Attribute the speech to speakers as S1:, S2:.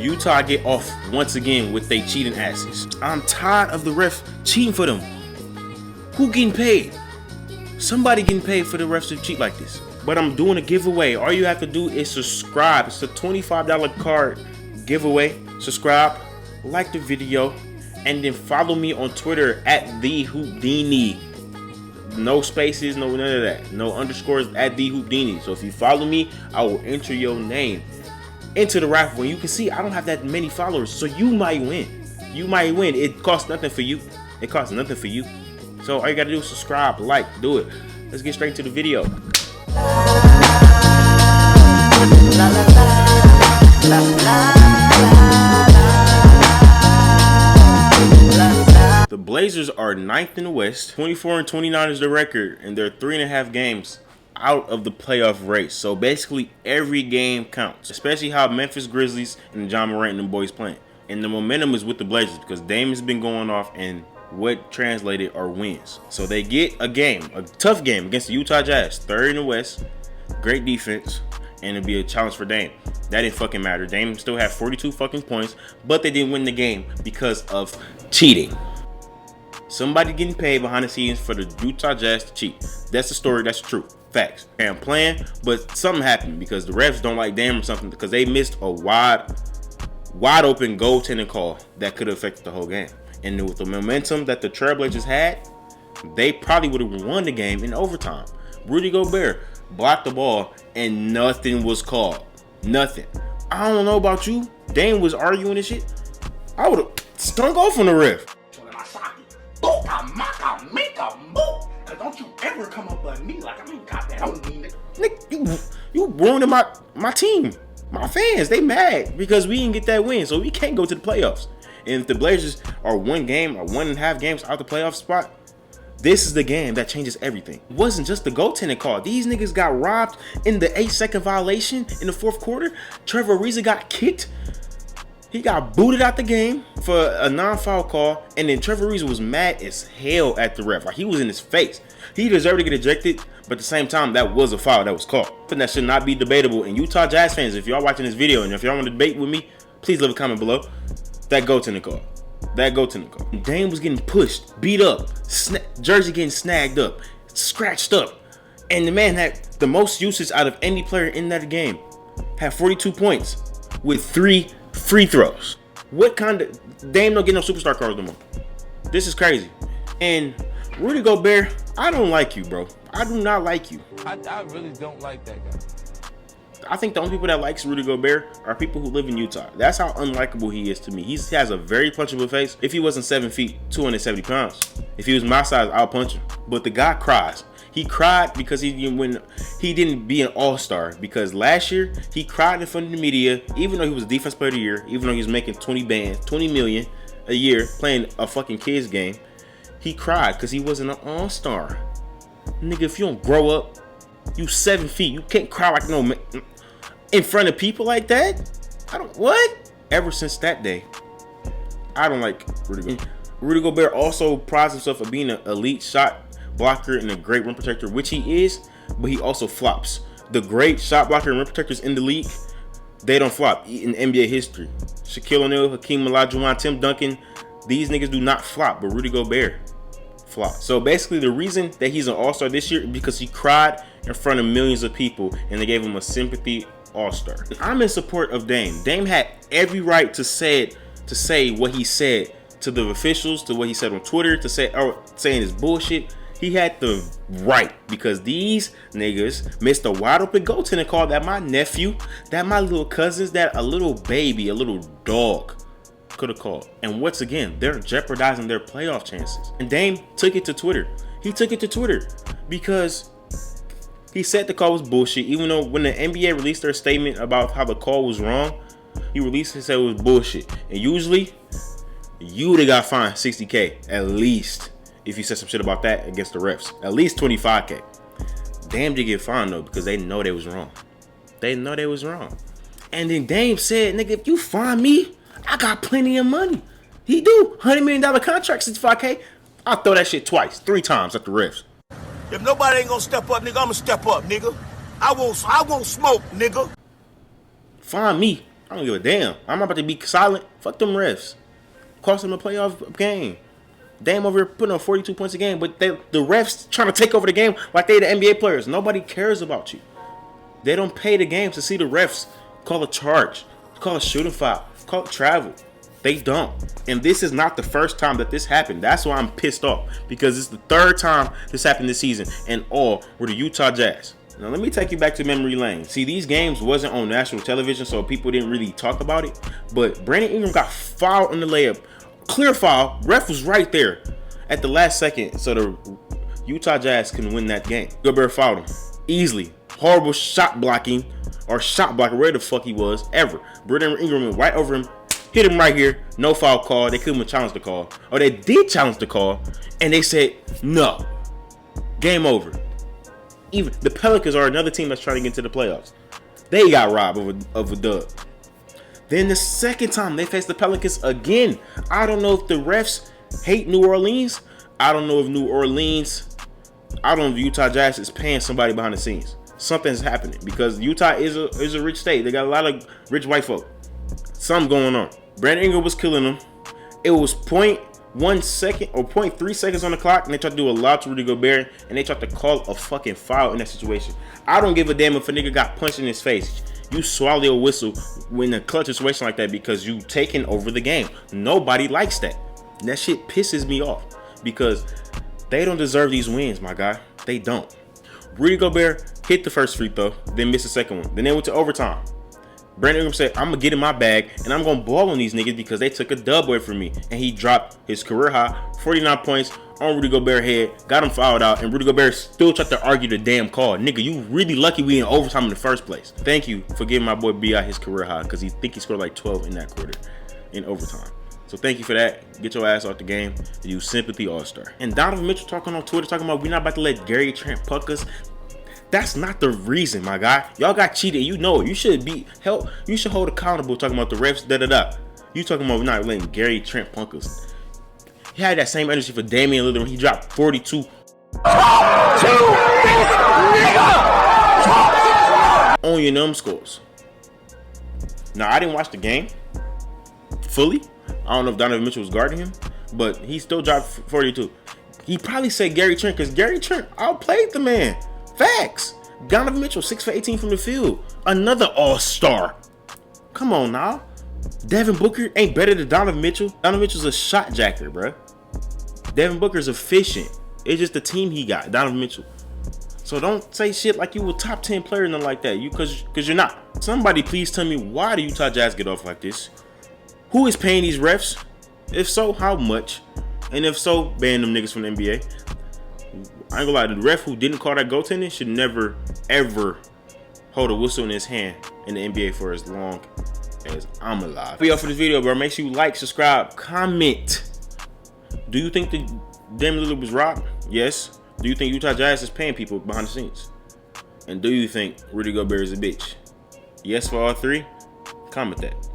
S1: Utah get off once again with they cheating asses. I'm tired of the ref cheating for them. Who getting paid? Somebody getting paid for the refs to cheat like this. But I'm doing a giveaway. All you have to do is subscribe. It's a $25 card giveaway. Subscribe, like the video, and then follow me on Twitter at TheHoopdini. No spaces, no none of that. No underscores at TheHoopdini. So if you follow me, I will enter your name into the raffle. And you can see I don't have that many followers, so you might win. You might win. It costs nothing for you. It costs nothing for you. So all you gotta do is subscribe, like, do it. Let's get straight to the video. The Blazers are 9th in the West. 24-29 is the record, and they're 3.5 games out of the playoff race. So basically every game counts, especially how Memphis Grizzlies and John Morant and the boys playing. And the momentum is with the Blazers because Dame has been going off, and what translated are wins. So they get a game, a tough game against the Utah Jazz, 3rd in the West. Great defense, and it'll be a challenge for Dame. That didn't fucking matter. Dame still had 42 fucking points, but they didn't win the game because of cheating. Somebody getting paid behind the scenes for the Utah Jazz to cheat. That's the story. That's true. Facts. And playing, but something happened because the refs don't like Dame or something because they missed a wide open goaltending call that could have affected the whole game. And with the momentum that the Trailblazers had, they probably would have won the game in overtime. Rudy Gobert blocked the ball and nothing was called. Nothing. I don't know about you. Dame was arguing this shit. I would have stunk off on the ref.
S2: Don't you ever come up on me like I ain't got that on me.
S1: Nick, you ruining my team. My fans, they mad because we didn't get that win, so we can't go to the playoffs. And if the Blazers are 1 game or 1.5 games out the playoff spot, this is the game that changes everything. It wasn't just the goaltending call. These niggas got robbed in the 8-second violation in the 4th quarter. Trevor Ariza got kicked. He got booted out the game for a non-foul call, and then Trevor Ariza was mad as hell at the ref. Like, he was in his face. He deserved to get ejected, but at the same time, that was a foul that was called. And that should not be debatable. And Utah Jazz fans, if y'all watching this video and if y'all want to debate with me, please leave a comment below. That goaltending call. That goaltending call. Dame was getting pushed, beat up, jersey getting snagged up, scratched up. And the man had the most usage out of any player in that game. Had 42 points with 3 free throws. What kind of... Dame don't get no superstar cards no more. This is crazy. And Rudy Gobert, I don't like you, bro. I do not like you.
S3: I really don't like that guy.
S1: I think the only people that likes Rudy Gobert are people who live in Utah. That's how unlikable he is to me. He has a very punchable face. If he wasn't 7 feet, 270 pounds. If he was my size, I'll punch him. But the guy cries. He cried because he didn't be an all-star. Because last year, he cried in front of the media, even though he was a defense player of the year, even though he was making 20 million a year playing a fucking kids game. He cried because he wasn't an all-star. Nigga, if you don't grow up, you 7 feet. You can't cry like no man in front of people like that. What? Ever since that day, I don't like Rudy Gobert. Rudy Gobert also prides himself of being an elite shot blocker and a great rim protector, which he is, but he also flops. The great shot blocker and rim protectors in the league, they don't flop in NBA history. Shaquille O'Neal, Hakeem Olajuwon, Tim Duncan, these niggas do not flop, but Rudy Gobert flop. So basically the reason that he's an all-star this year is because he cried in front of millions of people and they gave him a sympathy all-star. I'm in support of Dame. Dame had every right to say what he said to the officials, to what he said on Twitter, to saying his bullshit. He had the right because these niggas missed a wide open goaltending call that my nephew, that my little cousins, that a little baby, a little dog could have called. And once again, they're jeopardizing their playoff chances. And Dame took it to Twitter. He took it to Twitter because he said the call was bullshit, even though when the NBA released their statement about how the call was wrong, he released and said it was bullshit. And usually, you would have got fined $60K at least if you said some shit about that against the refs. At least $25K. Dame did get fined though because they know they was wrong. They know they was wrong. And then Dame said, nigga, if you fine me, I got plenty of money. He do. $100 million contract, $65K. I'll throw that shit twice, 3 times at the refs.
S4: If nobody ain't gonna step up, nigga, I'ma step up, nigga. I won't smoke, nigga.
S1: Fine me. I don't give a damn. I'm about to be silent. Fuck them refs. Cost them a playoff game. Dame over here putting up 42 points a game, but the refs trying to take over the game like they the NBA players. Nobody cares about you. They don't pay the games to see the refs call a charge, call a shooting foul, call it travel. They don't. And this is not the first time that this happened. That's why I'm pissed off, because it's the third time this happened this season, and all were the Utah Jazz. Now let me take you back to memory lane. See, these games wasn't on national television, so people didn't really talk about it. But Brandon Ingram got fouled on the layup. Clear foul. Ref was right there at the last second, so the Utah Jazz can win that game. Gobert fouled him easily. Horrible shot blocking, or shot blocker, where the fuck he was ever. Brandon Ingram went right over him, hit him right here. No foul call. They couldn't challenge the call, or they did challenge the call, and they said no. Game over. Even the Pelicans are another team that's trying to get into the playoffs. They got robbed of a dub. Then the second time they faced the Pelicans again. I don't know if the refs hate New Orleans. I don't know if Utah Jazz is paying somebody behind the scenes. Something's happening, because Utah is a rich state. They got a lot of rich white folk. Something going on. Brandon Ingram was killing them. It was 0.1 second or 0.3 seconds on the clock, and they tried to do a lot to Rudy Gobert, and they tried to call a fucking foul in that situation. I don't give a damn if a nigga got punched in his face. You swallow your whistle in a clutch situation like that, because you taking over the game. Nobody likes that. And that shit pisses me off, because they don't deserve these wins, my guy. They don't. Rudy Gobert hit the first free throw, then missed the second one. Then they went to overtime. Brandon Ingram said, I'm going to get in my bag, and I'm going to ball on these niggas because they took a dub away from me. And he dropped his career high, 49 points on Rudy Gobert's head, got him fouled out, and Rudy Gobert still tried to argue the damn call. Nigga, you really lucky we in overtime in the first place. Thank you for giving my boy B.I. his career high, because he scored like 12 in that quarter in overtime. So thank you for that. Get your ass off the game. You sympathy all-star. And Donovan Mitchell talking on Twitter, talking about we're not about to let Gary Trent punk us. That's not the reason, my guy. Y'all got cheated. You know it. You should be held. You should hold accountable. Talking about the refs. You talking about we're not letting Gary Trent punk us. He had that same energy for Damian Lillard when he dropped 42. On your numbskulls. Now I didn't watch the game fully. I don't know if Donovan Mitchell was guarding him, but he still dropped 42. He probably said Gary Trent, because Gary Trent outplayed the man. Facts. Donovan Mitchell, 6 for 18 from the field. Another all-star. Come on now. Devin Booker ain't better than Donovan Mitchell. Donovan Mitchell's a shot jacker, bro. Devin Booker's efficient. It's just the team he got, Donovan Mitchell. So don't say shit like you a top 10 player and nothing like that. Because you're not. Somebody please tell me, why do Utah Jazz get off like this? Who is paying these refs? If so, how much? And if so, ban them niggas from the NBA. I ain't gonna lie, the ref who didn't call that goaltending should never, ever hold a whistle in his hand in the NBA for as long as I'm alive. Be all for this video, bro. Make sure you like, subscribe, comment. Do you think that Damian Lillard was robbed? Yes. Do you think Utah Jazz is paying people behind the scenes? And do you think Rudy Gobert is a bitch? Yes for all three? Comment that.